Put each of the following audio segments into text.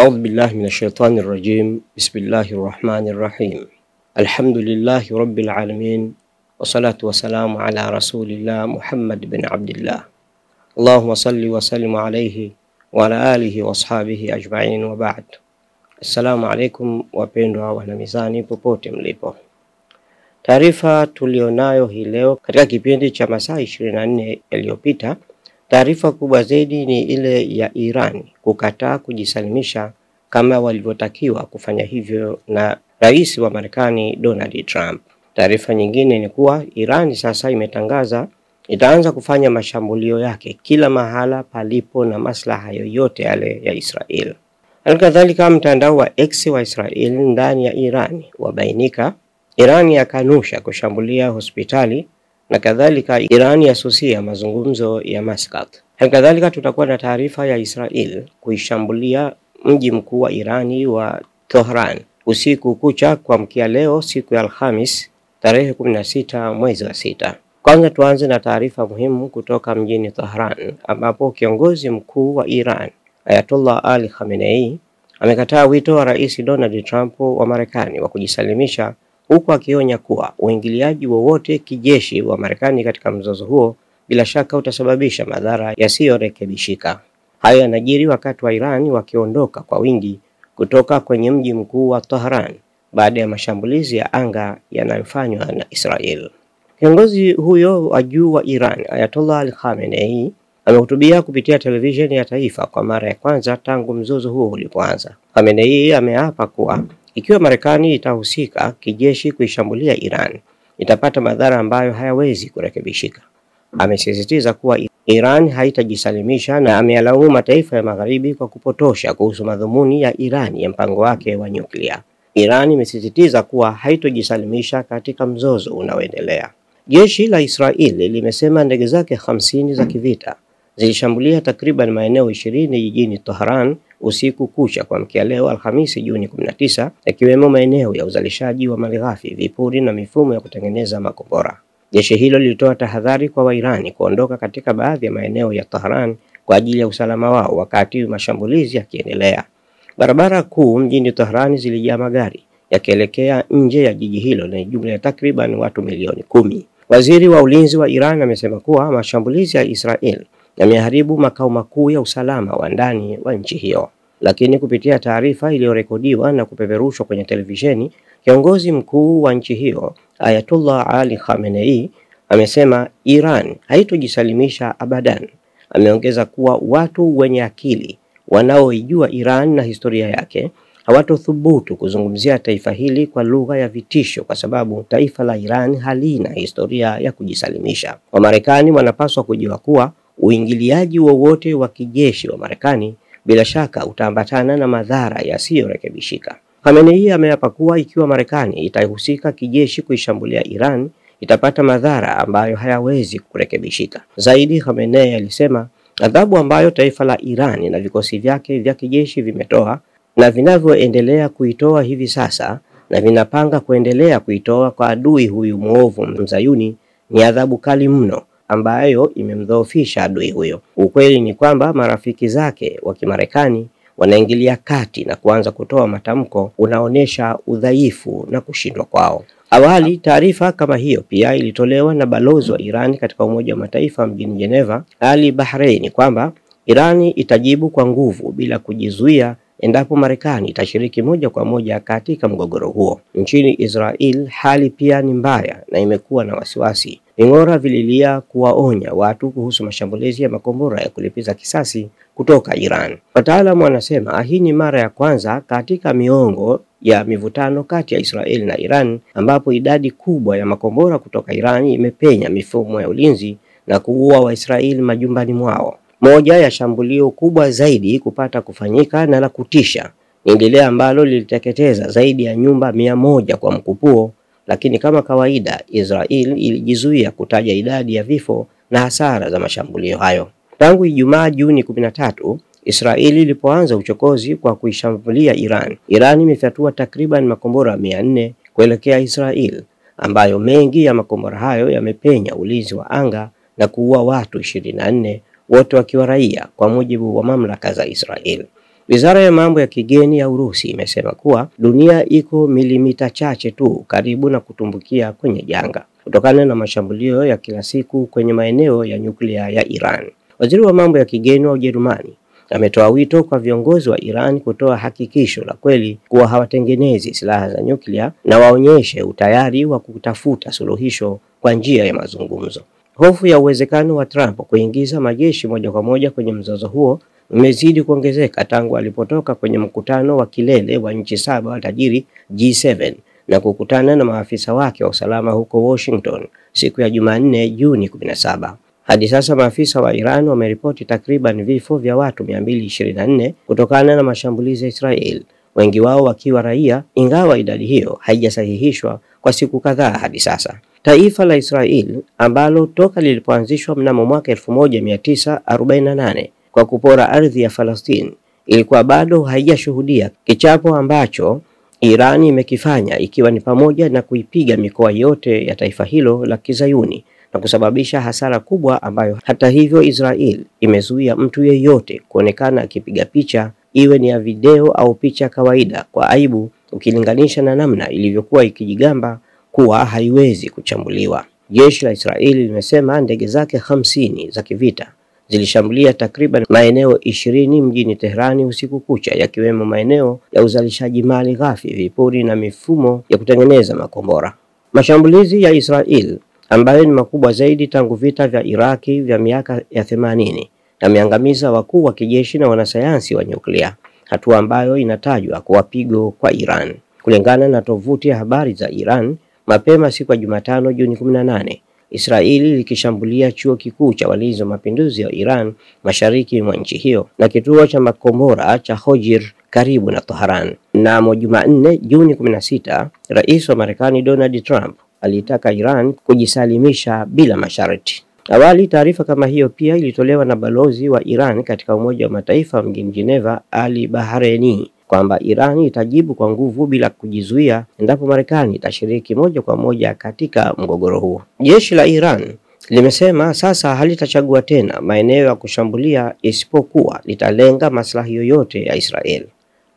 أعوذ بالله من الشيطان الرجيم. بسم الله الرحمن الرحيم. الحمد لله رب العالمين، والصلاة والسلام على رسول الله محمد بن عبد الله. اللهم صل وسلم عليه وعلى آله وأصحابه أجمعين وبعد. السلام عليكم wapendwa wanamizani popote mlipo. Taarifa tulionayo hii leo katika kipindi cha masaa 24 yaliyopita, taarifa kubwa zaidi ni ile ya Iran kukataa kujisalimisha kama walivyotakiwa kufanya hivyo na rais wa Marekani Donald Trump. Taarifa nyingine ni kuwa Iran sasa imetangaza itaanza kufanya mashambulio yake kila mahala palipo na maslaha yoyote yale ya Israel. Halikadhalika mtandao wa X wa Israel ndani ya Iran wabainika Iran yakanusha kushambulia hospitali na kadhalika Iran yasusia mazungumzo ya Muscat. Halikadhalika tutakuwa na taarifa ya Israel kuishambulia mji mkuu wa Irani wa Tehran usiku kucha kuamkia leo siku ya Alhamis tarehe 16 mwezi wa 6. Kwanza tuanze na taarifa muhimu kutoka mjini Tehran ambapo kiongozi mkuu wa Iran Ayatollah Ali Khamenei amekataa wito wa Rais Donald Trump wa Marekani wa kujisalimisha, huku akionya kuwa uingiliaji wowote kijeshi wa Marekani katika mzozo huo bila shaka utasababisha madhara yasiyorekebishika. Hayo yanajiri wakati wa Iran wakiondoka kwa wingi kutoka kwenye mji mkuu wa Tehran baada ya mashambulizi ya anga yanayofanywa na Israel. Kiongozi huyo wa juu wa Iran Ayatollah Ali Khamenei amehutubia kupitia televisheni ya taifa kwa mara ya kwanza tangu mzozo huo ulipoanza. Khamenei ameapa kuwa ikiwa Marekani itahusika kijeshi kuishambulia Iran, itapata madhara ambayo hayawezi kurekebishika. Amesisitiza kuwa Iran haitajisalimisha na amealaumu mataifa ya magharibi kwa kupotosha kuhusu madhumuni ya Iran ya mpango wake wa nyuklia. Iran imesisitiza kuwa haitojisalimisha katika mzozo unaoendelea. Jeshi la Israeli limesema ndege zake 50 za kivita zilishambulia takriban maeneo 20 jijini Tehran usiku kucha kuamkia leo Alhamisi Juni 19, yakiwemo maeneo ya uzalishaji wa malighafi, vipuri na mifumo ya kutengeneza makombora. Jeshi hilo lilitoa tahadhari kwa Wairani kuondoka katika baadhi ya maeneo ya Tehran kwa ajili ya usalama wao wakati mashambulizi yakiendelea. Barabara kuu mjini Tehran zilijaa magari yakielekea nje ya jiji hilo lenye jumla ya takriban watu milioni 10. Waziri wa ulinzi wa Iran amesema kuwa mashambulizi ya Israel yameharibu makao makuu ya usalama wa ndani wa nchi hiyo. Lakini kupitia taarifa iliyorekodiwa na kupeperushwa kwenye televisheni, kiongozi mkuu wa nchi hiyo Ayatollah Ali Khamenei amesema Iran haitojisalimisha abadan. Ameongeza kuwa watu wenye akili wanaoijua Iran na historia yake hawatothubutu kuzungumzia taifa hili kwa lugha ya vitisho kwa sababu taifa la Iran halina historia ya kujisalimisha. Wamarekani wanapaswa kujua kuwa uingiliaji wowote wa kijeshi wa Marekani bila shaka utaambatana na madhara yasiyorekebishika. Khamenei ameapa kuwa ikiwa Marekani itahusika kijeshi kuishambulia Iran, itapata madhara ambayo hayawezi kurekebishika. Zaidi, Khamenei alisema adhabu ambayo taifa la Iran na vikosi vyake vya kijeshi vimetoa na vinavyoendelea kuitoa hivi sasa na vinapanga kuendelea kuitoa kwa adui huyu muovu mzayuni ni adhabu kali mno ambayo imemdhoofisha adui huyo. Ukweli ni kwamba marafiki zake wa Kimarekani wanaingilia kati na kuanza kutoa matamko unaonesha udhaifu na kushindwa kwao. Awali taarifa kama hiyo pia ilitolewa na balozi wa Iran katika Umoja wa Mataifa mjini Geneva, Ali Bahrein, kwamba Irani itajibu kwa nguvu bila kujizuia endapo Marekani itashiriki moja kwa moja katika mgogoro huo. Nchini Israel hali pia ni mbaya na imekuwa na wasiwasi. Ving'ora vililia kuwaonya watu kuhusu mashambulizi ya makombora ya kulipiza kisasi kutoka Iran. Wataalamu wanasema hii ni mara ya kwanza katika miongo ya mivutano kati ya Israel na Iran ambapo idadi kubwa ya makombora kutoka Iran imepenya mifumo ya ulinzi na kuua Waisraeli majumbani mwao. Moja ya shambulio kubwa zaidi kupata kufanyika na la kutisha ni lile ambalo liliteketeza zaidi ya nyumba 100 kwa mkupuo, lakini kama kawaida Israel ilijizuia kutaja idadi ya vifo na hasara za mashambulio hayo. Tangu Ijumaa Juni 13, Israel ilipoanza uchokozi kwa kuishambulia Iran imefyatua takriban makombora 400 kuelekea Israel, ambayo mengi ya makombora hayo yamepenya ulinzi wa anga na kuua watu 24, wote wakiwa raia kwa mujibu wa mamlaka za Israel. Wizara ya mambo ya kigeni ya Urusi imesema kuwa dunia iko milimita chache tu karibu na kutumbukia kwenye janga kutokana na mashambulio ya kila siku kwenye maeneo ya nyuklia ya Iran. Waziri wa mambo ya kigeni wa Ujerumani ametoa wito kwa viongozi wa Iran kutoa hakikisho la kweli kuwa hawatengenezi silaha za nyuklia na waonyeshe utayari wa kutafuta suluhisho kwa njia ya mazungumzo. Hofu ya uwezekano wa Trump kuingiza majeshi moja kwa moja kwenye mzozo huo umezidi kuongezeka tangu alipotoka kwenye mkutano wa kilele wa nchi 7 wa tajiri G7 na kukutana na maafisa wake wa usalama huko Washington siku ya Jumanne Juni 17. Hadi sasa maafisa wa Iran wameripoti takriban vifo vya watu 224 kutokana na mashambulizi ya Israel, wengi wao wakiwa raia, ingawa idadi hiyo haijasahihishwa kwa siku kadhaa hadi sasa. Taifa la Israel ambalo toka lilipoanzishwa mnamo mwaka 1948 kwa kupora ardhi ya Palestina ilikuwa bado haijashuhudia kichapo ambacho Iran imekifanya, ikiwa ni pamoja na kuipiga mikoa yote ya taifa hilo la Kizayuni na kusababisha hasara kubwa ambayo hata hivyo Israel imezuia mtu yeyote kuonekana akipiga picha, iwe ni ya video au picha kawaida, kwa aibu ukilinganisha na namna ilivyokuwa ikijigamba kuwa haiwezi kuchambuliwa. Jeshi la Israeli limesema ndege zake 50 za kivita zilishambulia takriban maeneo 20 mjini Teherani usiku kucha, yakiwemo maeneo ya uzalishaji mali ghafi, vipuri na mifumo ya kutengeneza makombora. Mashambulizi ya Israel ambayo ni makubwa zaidi tangu vita vya Iraki vya miaka ya 80 yameangamiza wakuu wa kijeshi na wanasayansi wa nyuklia, hatua ambayo inatajwa kuwa pigo kwa Iran. Kulingana na tovuti ya habari za Iran, mapema siku ya Jumatano Juni 18, Israeli likishambulia chuo kikuu cha walinzi wa mapinduzi ya Iran mashariki mwa nchi hiyo na kituo cha makombora cha Hojir karibu na Tehran. Mnamo Jumanne Juni 16, Rais wa Marekani Donald Trump alitaka Iran kujisalimisha bila masharti. Awali taarifa kama hiyo pia ilitolewa na balozi wa Iran katika Umoja wa Mataifa mjini Geneva, Ali Bahraini, kwamba Iran itajibu kwa nguvu bila kujizuia endapo Marekani itashiriki moja kwa moja katika mgogoro huo. Jeshi la Iran limesema sasa halitachagua tena maeneo ya kushambulia isipokuwa litalenga maslahi yoyote ya Israel.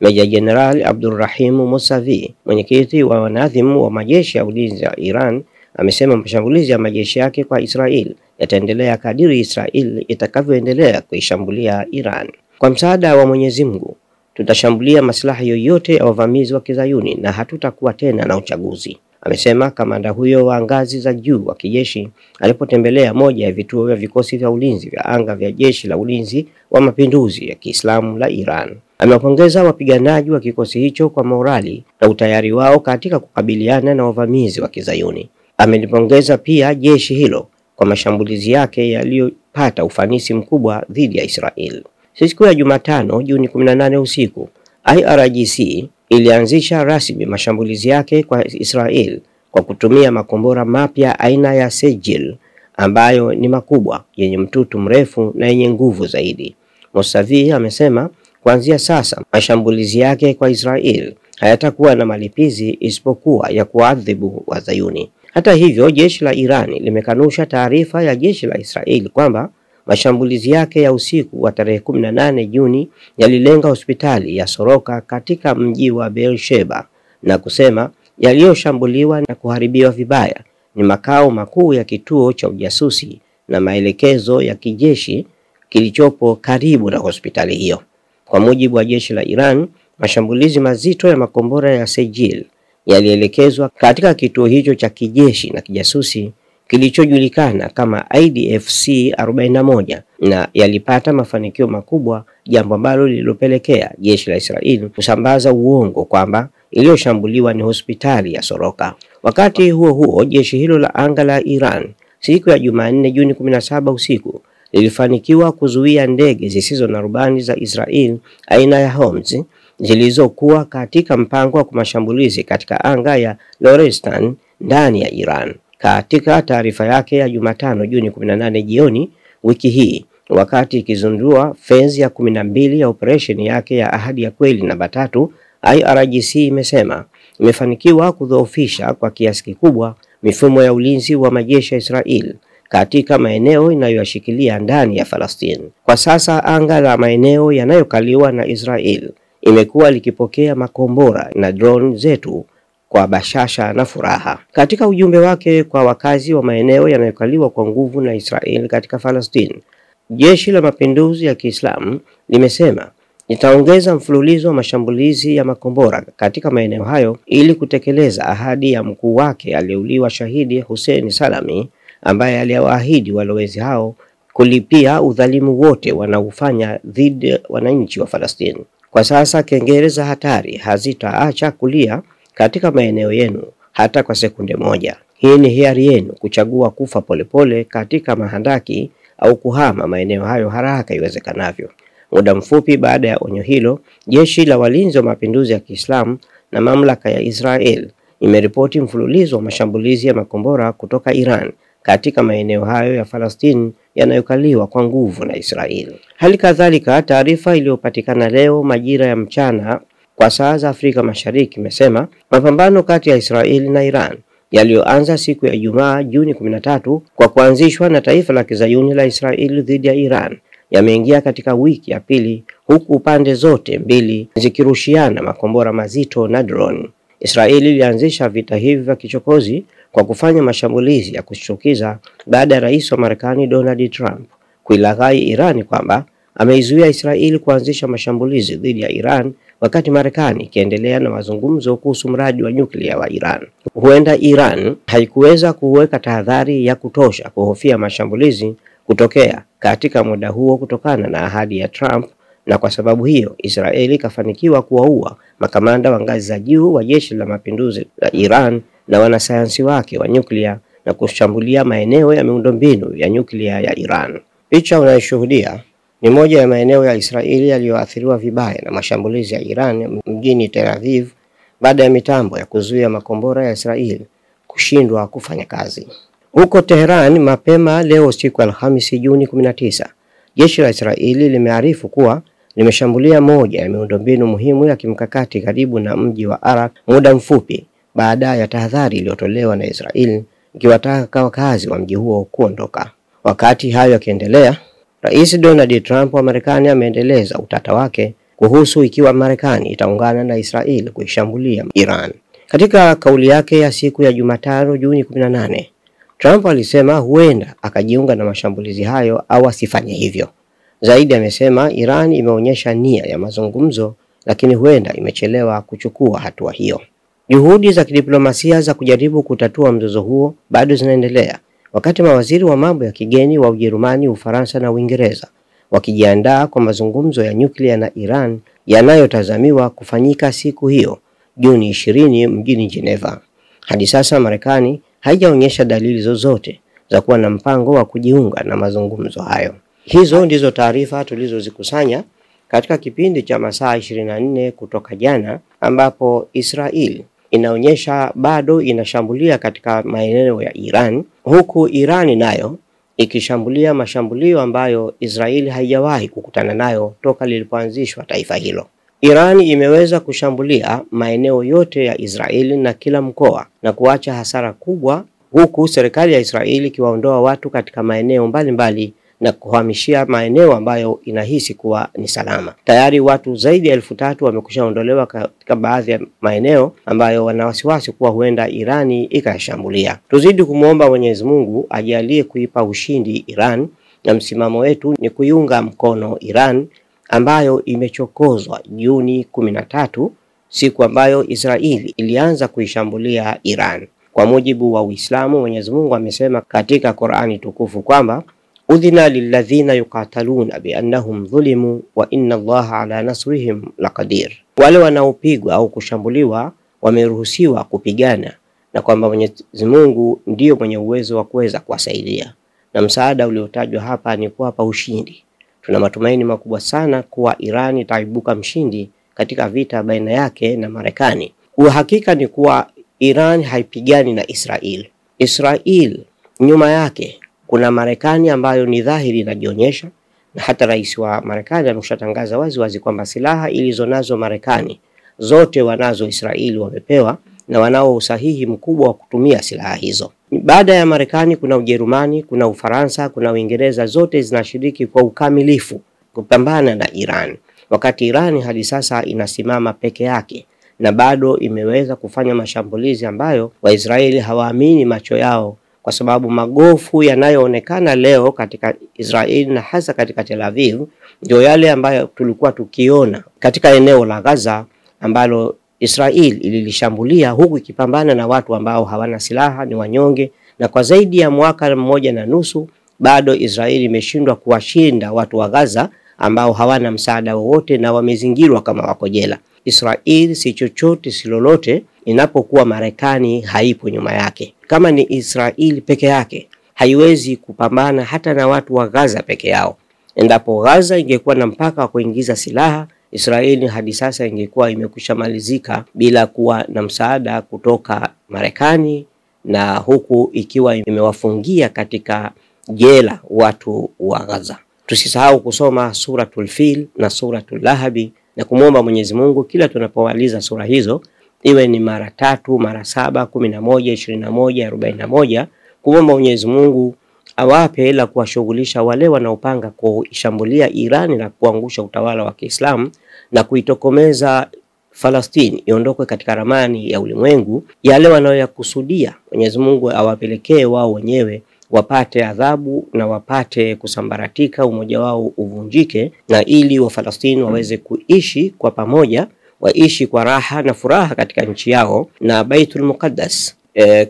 Meja Jenerali Abdurrahim Musavi, mwenyekiti wa wanadhimu wa majeshi ya ulinzi ya Iran, amesema mashambulizi ya majeshi yake kwa Israel yataendelea kadiri Israel itakavyoendelea kuishambulia Iran. Kwa msaada wa Mwenyezi Mungu, tutashambulia maslahi yoyote ya wavamizi wa Kizayuni na hatutakuwa tena na uchaguzi, amesema kamanda huyo wa ngazi za juu wa kijeshi alipotembelea moja ya vituo vya vikosi vya ulinzi vya anga vya jeshi la ulinzi wa mapinduzi ya Kiislamu la Iran. Amewapongeza wapiganaji wa kikosi hicho kwa morali na utayari wao katika kukabiliana na wavamizi wa Kizayuni. Amelipongeza pia jeshi hilo kwa mashambulizi yake yaliyopata ufanisi mkubwa dhidi ya Israel. Siku ya Jumatano Juni 18 usiku, IRGC ilianzisha rasmi mashambulizi yake kwa Israel kwa kutumia makombora mapya aina ya Sejil ambayo ni makubwa, yenye mtutu mrefu na yenye nguvu zaidi. Musavi amesema kuanzia sasa mashambulizi yake kwa Israel hayatakuwa na malipizi isipokuwa ya kuadhibu Wazayuni. Hata hivyo, jeshi la Iran limekanusha taarifa ya jeshi la Israel kwamba mashambulizi yake ya usiku wa tarehe 18 Juni yalilenga hospitali ya Soroka katika mji wa Beersheba na kusema yaliyoshambuliwa na kuharibiwa vibaya ni makao makuu ya kituo cha ujasusi na maelekezo ya kijeshi kilichopo karibu na hospitali hiyo. Kwa mujibu wa jeshi la Iran, mashambulizi mazito ya makombora ya Sejil yalielekezwa katika kituo hicho cha kijeshi na kijasusi kilichojulikana kama IDFC 41 na yalipata mafanikio makubwa, jambo ambalo lililopelekea jeshi la Israeli kusambaza uongo kwamba iliyoshambuliwa ni hospitali ya Soroka. Wakati huo huo, jeshi hilo la anga la Iran siku ya Jumanne Juni 17 usiku lilifanikiwa kuzuia ndege zisizo na rubani za Israel aina ya Homs zilizokuwa katika mpango wa mashambulizi katika anga ya Lorestan ndani ya Iran. Katika taarifa yake ya Jumatano Juni 18 jioni wiki hii, wakati ikizindua fezi ya 12 ya operesheni yake ya Ahadi ya Kweli namba 3, IRGC imesema imefanikiwa kudhoofisha kwa kiasi kikubwa mifumo ya ulinzi wa majeshi ya Israel katika maeneo inayoyashikilia ndani ya Falastini. Kwa sasa anga la maeneo yanayokaliwa na Israel imekuwa likipokea makombora na drone zetu kwa bashasha na furaha. Katika ujumbe wake kwa wakazi wa maeneo yanayokaliwa kwa nguvu na Israel katika Falastini, Jeshi la Mapinduzi ya Kiislamu limesema litaongeza mfululizo wa mashambulizi ya makombora katika maeneo hayo ili kutekeleza ahadi ya mkuu wake aliyeuliwa shahidi Hussein Salami, ambaye aliwaahidi walowezi hao kulipia udhalimu wote wanaofanya dhidi ya wananchi wa Falastini. Kwa sasa kengele za hatari hazitaacha kulia katika maeneo yenu hata kwa sekunde moja. Hii ni hiari yenu kuchagua kufa polepole katika mahandaki au kuhama maeneo hayo haraka iwezekanavyo. Muda mfupi baada ya onyo hilo, Jeshi la Walinzi wa Mapinduzi ya Kiislamu na mamlaka ya Israel imeripoti mfululizo wa mashambulizi ya makombora kutoka Iran katika maeneo hayo ya Falastini yanayokaliwa kwa nguvu na Israel. Hali kadhalika, taarifa iliyopatikana leo majira ya mchana kwa saa za Afrika Mashariki imesema mapambano kati ya Israel na Iran yaliyoanza siku ya Ijumaa Juni 13 kwa kuanzishwa na taifa la Kizayuni la Israel dhidi ya Iran yameingia katika wiki ya pili, huku pande zote mbili zikirushiana makombora mazito na drone. Israeli ilianzisha vita hivi vya kichokozi kwa kufanya mashambulizi ya kushtukiza baada ya Rais wa Marekani Donald Trump kuilaghai Iran kwamba ameizuia Israeli kuanzisha mashambulizi dhidi ya Iran, wakati Marekani ikiendelea na mazungumzo kuhusu mradi wa nyuklia wa Iran. Huenda Iran haikuweza kuweka tahadhari ya kutosha kuhofia mashambulizi kutokea katika muda huo kutokana na ahadi ya Trump, na kwa sababu hiyo Israeli kafanikiwa kuwaua makamanda wa ngazi za juu wa Jeshi la Mapinduzi la Iran na wanasayansi wake wa nyuklia na kushambulia maeneo ya miundombinu ya nyuklia ya Iran. Picha unayoshuhudia ni moja ya maeneo ya Israeli yaliyoathiriwa vibaya na mashambulizi ya Iran mjini Tel Aviv baada ya mitambo ya kuzuia makombora ya Israeli kushindwa kufanya kazi. Huko Tehran mapema leo siku Alhamisi Juni 19, jeshi la Israeli limearifu kuwa limeshambulia moja ya miundombinu muhimu ya kimkakati karibu na mji wa Arak muda mfupi baada ya tahadhari iliyotolewa na Israeli ikiwataka wakazi wa mji huo kuondoka. Wakati hayo yakiendelea, Rais Donald Trump wa Marekani ameendeleza utata wake kuhusu ikiwa Marekani itaungana na Israeli kuishambulia Iran. Katika kauli yake ya siku ya Jumatano Juni 18, Trump alisema huenda akajiunga na mashambulizi hayo au asifanye hivyo. Zaidi amesema Iran imeonyesha nia ya mazungumzo, lakini huenda imechelewa kuchukua hatua hiyo. Juhudi za kidiplomasia za kujaribu kutatua mzozo huo bado zinaendelea, wakati mawaziri wa mambo ya kigeni wa Ujerumani, Ufaransa na Uingereza wakijiandaa kwa mazungumzo ya nyuklia na Iran yanayotazamiwa kufanyika siku hiyo Juni 20 mjini Geneva. Hadi sasa Marekani haijaonyesha dalili zozote za kuwa na mpango wa kujiunga na mazungumzo hayo. Hizo ndizo taarifa tulizozikusanya katika kipindi cha masaa 24 kutoka jana, ambapo Israel inaonyesha bado inashambulia katika maeneo ya Iran, huku Iran nayo ikishambulia mashambulio ambayo Israel haijawahi kukutana nayo toka lilipoanzishwa taifa hilo. Iran imeweza kushambulia maeneo yote ya Israeli na kila mkoa na kuacha hasara kubwa, huku serikali ya Israeli ikiwaondoa watu katika maeneo mbalimbali na kuhamishia maeneo ambayo inahisi kuwa ni salama. Tayari watu zaidi ya 3,000 wamekushaondolewa katika baadhi ya maeneo ambayo wana wasiwasi kuwa huenda Irani ikashambulia. Tuzidi kumuomba Mwenyezi Mungu ajalie kuipa ushindi Iran, na msimamo wetu ni kuiunga mkono Iran ambayo imechokozwa Juni 13, siku ambayo Israeli ilianza kuishambulia Iran. Kwa mujibu wa Uislamu, Mwenyezi Mungu amesema katika Qur'ani tukufu kwamba udhina lilladhina yuqataluna biannahum dhulimu wa inna Allaha ala nasrihim laqadir. Wale wanaopigwa au kushambuliwa wameruhusiwa kupigana na kwamba Mwenyezi Mungu ndiyo mwenye uwezo wa kuweza kuwasaidia, na msaada uliotajwa hapa ni kuwapa ushindi. Tuna matumaini makubwa sana kuwa Iran itaibuka mshindi katika vita baina yake na Marekani. Uhakika ni kuwa Iran haipigani na Israel. Israel nyuma yake kuna Marekani ambayo ni dhahiri inajionyesha, na hata rais wa Marekani ameshatangaza wazi kwamba silaha ilizonazo Marekani zote wanazo Israeli wamepewa, na wanao usahihi mkubwa wa kutumia silaha hizo. Baada ya Marekani kuna Ujerumani, kuna Ufaransa, kuna Uingereza, zote zinashiriki kwa ukamilifu kupambana na Iran. Wakati Iran hadi sasa inasimama peke yake na bado imeweza kufanya mashambulizi ambayo Waisraeli hawaamini macho yao, kwa sababu magofu yanayoonekana leo katika Israeli na hasa katika Tel Aviv ndio yale ambayo tulikuwa tukiona katika eneo la Gaza ambalo Israeli ililishambulia huku ikipambana na watu ambao hawana silaha, ni wanyonge, na kwa zaidi ya mwaka mmoja na nusu bado Israeli imeshindwa kuwashinda watu wa Gaza ambao hawana msaada wowote na wamezingirwa kama wako jela. Israeli si chochote si lolote inapokuwa Marekani haipo nyuma yake. Kama ni Israeli peke yake haiwezi kupambana hata na watu wa Gaza peke yao. Endapo Gaza ingekuwa na mpaka wa kuingiza silaha, Israeli hadi sasa ingekuwa imekwisha malizika bila kuwa na msaada kutoka Marekani, na huku ikiwa imewafungia katika jela watu wa Gaza. Tusisahau kusoma suratul Fil na suratul Lahabi na kumwomba Mwenyezi Mungu kila tunapomaliza sura hizo, iwe ni mara 3, mara 7, 11, 21, 41, kumwomba Mwenyezi Mungu awape ila kuwashughulisha wale wanaopanga kuishambulia Iran na kuangusha utawala wa Kiislamu na kuitokomeza Falastini iondoke katika ramani ya ulimwengu. Yale wanayokusudia Mwenyezi Mungu awapelekee wao wenyewe, wapate adhabu na wapate kusambaratika, umoja wao uvunjike, na ili wa Falastini waweze kuishi kwa pamoja, waishi kwa raha na furaha katika nchi yao, na Baitul Muqaddas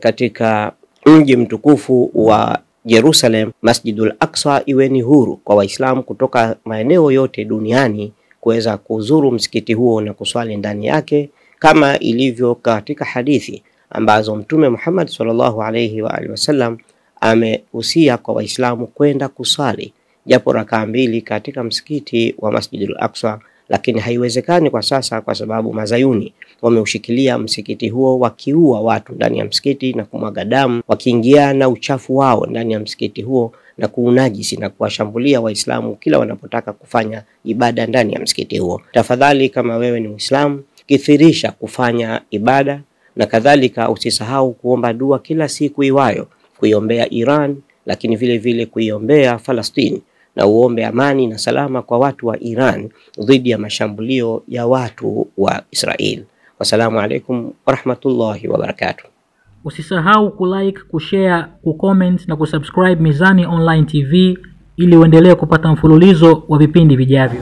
katika mji mtukufu wa Jerusalem, Masjidul Aqsa iwe ni huru kwa Waislamu kutoka maeneo yote duniani kuweza kuzuru msikiti huo na kuswali ndani yake, kama ilivyo katika hadithi ambazo Mtume Muhammad sallallahu alayhi wa alihi wasallam amehusia kwa Waislamu kwenda kuswali japo rakaa 2 katika msikiti wa Masjidul Aqsa. Lakini haiwezekani kwa sasa kwa sababu Mazayuni wameushikilia msikiti huo, wakiua watu ndani ya msikiti na kumwaga damu, wakiingia na uchafu wao ndani ya msikiti huo na kuunajisi na kuwashambulia Waislamu kila wanapotaka kufanya ibada ndani ya msikiti huo. Tafadhali, kama wewe ni Muislamu, kithirisha kufanya ibada, na kadhalika usisahau kuomba dua kila siku iwayo, kuiombea Iran lakini vile vile kuiombea Falastini, na uombe amani na salama kwa watu wa Iran dhidi ya mashambulio ya watu wa Israel. Wassalamu alaikum warahmatullahi wabarakatuh. Usisahau kulike, kushare, kucomment na kusubscribe Mizani Online TV ili uendelee kupata mfululizo wa vipindi vijavyo.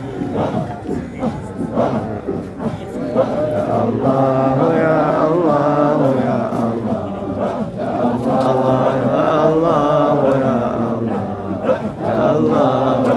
Allah